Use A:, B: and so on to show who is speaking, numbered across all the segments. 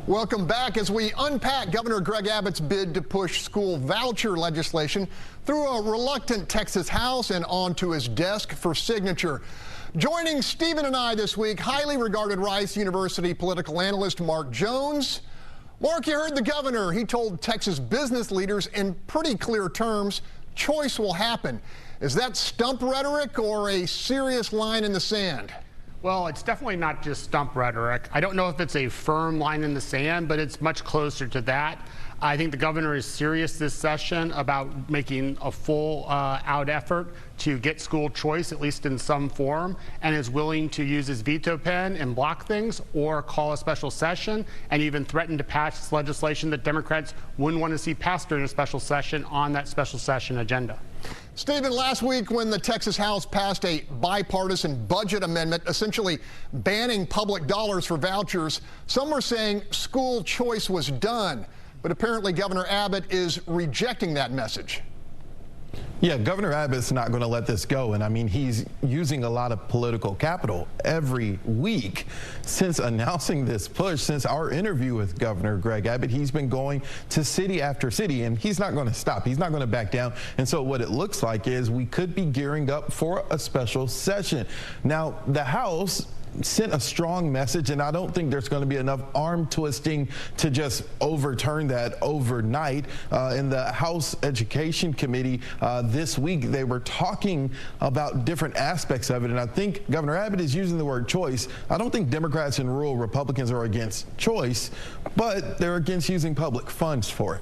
A: Welcome back as we unpack Governor Greg Abbott's bid to push school voucher legislation through a reluctant Texas House and onto his desk for signature. Joining Stephen and I this week, highly regarded Rice University political analyst Mark Jones. Mark, you heard the governor. He told Texas business leaders in pretty clear terms, choice will happen. Is that stump rhetoric or a serious line in the sand?
B: Well, it's definitely not just stump rhetoric. I don't know if it's a firm line in the sand, but it's much closer to that. I think the governor is serious this session about making a full-out effort to get school choice, at least in some form, and is willing to use his veto pen and block things or call a special session and even threaten to pass legislation that Democrats wouldn't want to see passed during a special session on that special session agenda.
A: Stephen, last week when the Texas House passed a bipartisan budget amendment essentially banning public dollars for vouchers, some were saying school choice was done. But apparently Governor Abbott is rejecting that message.
C: Yeah, Governor Abbott's not going to let this go. And I mean, he's using a lot of political capital every week since announcing this push. Since our interview with Governor Greg Abbott, he's been going to city after city, and he's not going to stop. He's not going to back down. And so what it looks like is we could be gearing up for a special session. Now, the House sent a strong message, and I don't think there's going to be enough arm twisting to just overturn that overnight. In the House Education Committee this week, they were talking about different aspects of it, and I think Governor Abbott is using the word choice. I don't think Democrats and rural Republicans are against choice, but they're against using public funds for it.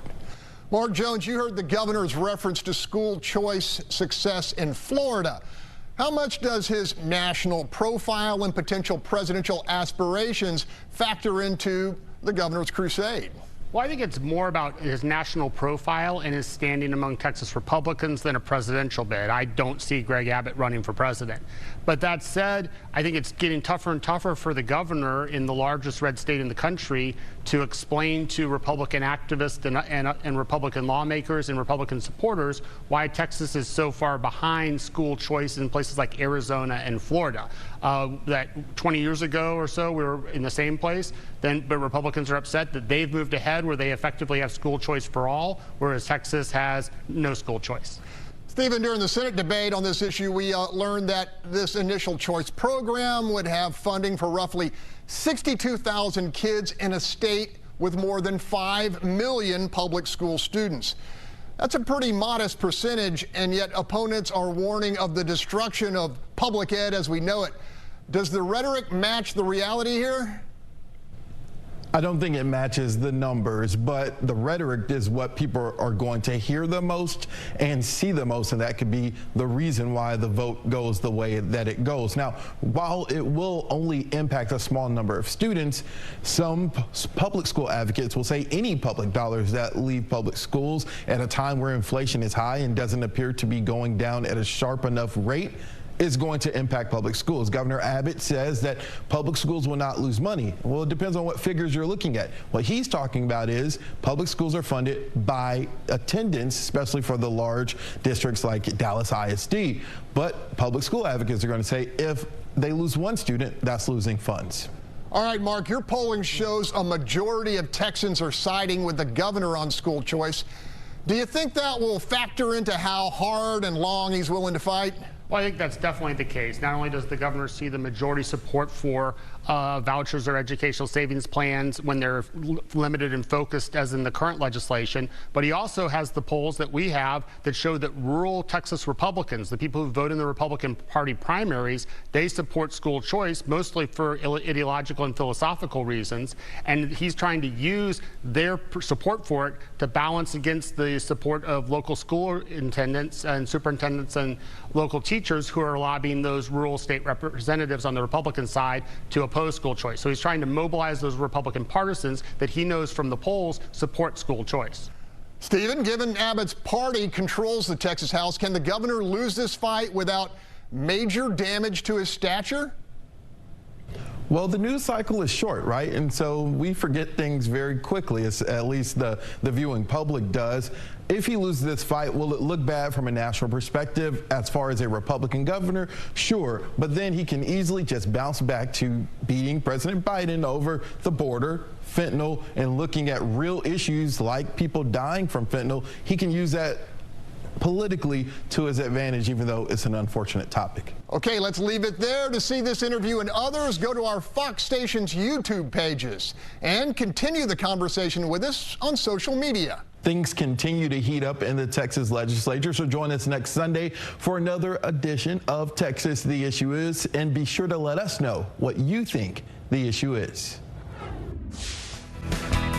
A: Mark Jones, you heard the governor's reference to school choice success in Florida. How much does his national profile and potential presidential aspirations factor into the governor's crusade?
B: Well, I think it's more about his national profile and his standing among Texas Republicans than a presidential bid. I don't see Greg Abbott running for president. But that said, I think it's getting tougher and tougher for the governor in the largest red state in the country to explain to Republican activists and Republican lawmakers and Republican supporters why Texas is so far behind school choice in places like Arizona and Florida. That 20 years ago or so, we were in the same place, but Republicans are upset that they've moved ahead where they effectively have school choice for all, whereas Texas has no school choice.
A: Stephen, during the Senate debate on this issue, we learned that this initial choice program would have funding for roughly 62,000 kids in a state with more than 5 million public school students. That's a pretty modest percentage, and yet opponents are warning of the destruction of public ed as we know it. Does the rhetoric match the reality here?
C: I don't think it matches the numbers, but the rhetoric is what people are going to hear the most and see the most, and that could be the reason why the vote goes the way that it goes. Now, while it will only impact a small number of students, some public school advocates will say any public dollars that leave public schools at a time where inflation is high and doesn't appear to be going down at a sharp enough rate is going to impact public schools. Governor Abbott says that public schools will not lose money. Well, it depends on what figures you're looking at. What he's talking about is public schools are funded by attendance, especially for the large districts like Dallas ISD. But public school advocates are going to say if they lose one student, that's losing funds.
A: All right, Mark, your polling shows a majority of Texans are siding with the governor on school choice. Do you think that will factor into how hard and long he's willing to fight?
B: Well, I think that's definitely the case. Not only does the governor see the majority support for vouchers or educational savings plans when they're limited and focused as in the current legislation, but he also has the polls that we have that show that rural Texas Republicans, the people who vote in the Republican Party primaries, they support school choice mostly for ideological and philosophical reasons, and he's trying to use their support for it to balance against the support of local school intendants and superintendents and local teachers who are lobbying those rural state representatives on the Republican side to oppose school choice. So he's trying to mobilize those Republican partisans that he knows from the polls support school choice.
A: Stephen, given Abbott's party controls the Texas House, can the governor lose this fight without major damage to his stature?
C: Well, the news cycle is short, right? And so we forget things very quickly, at least the viewing public does. If he loses this fight, will it look bad from a national perspective as far as a Republican governor? Sure, but then he can easily just bounce back to beating President Biden over the border, fentanyl, and looking at real issues like people dying from fentanyl. He can use that politically to his advantage, even though it's an unfortunate topic.
A: Okay, let's leave it there. To see this interview and others, go to our Fox Stations YouTube pages and continue the conversation with us on social media.
C: Things continue to heat up in the Texas legislature, so join us next Sunday for another edition of Texas The Issue Is, and be sure to let us know what you think the issue is.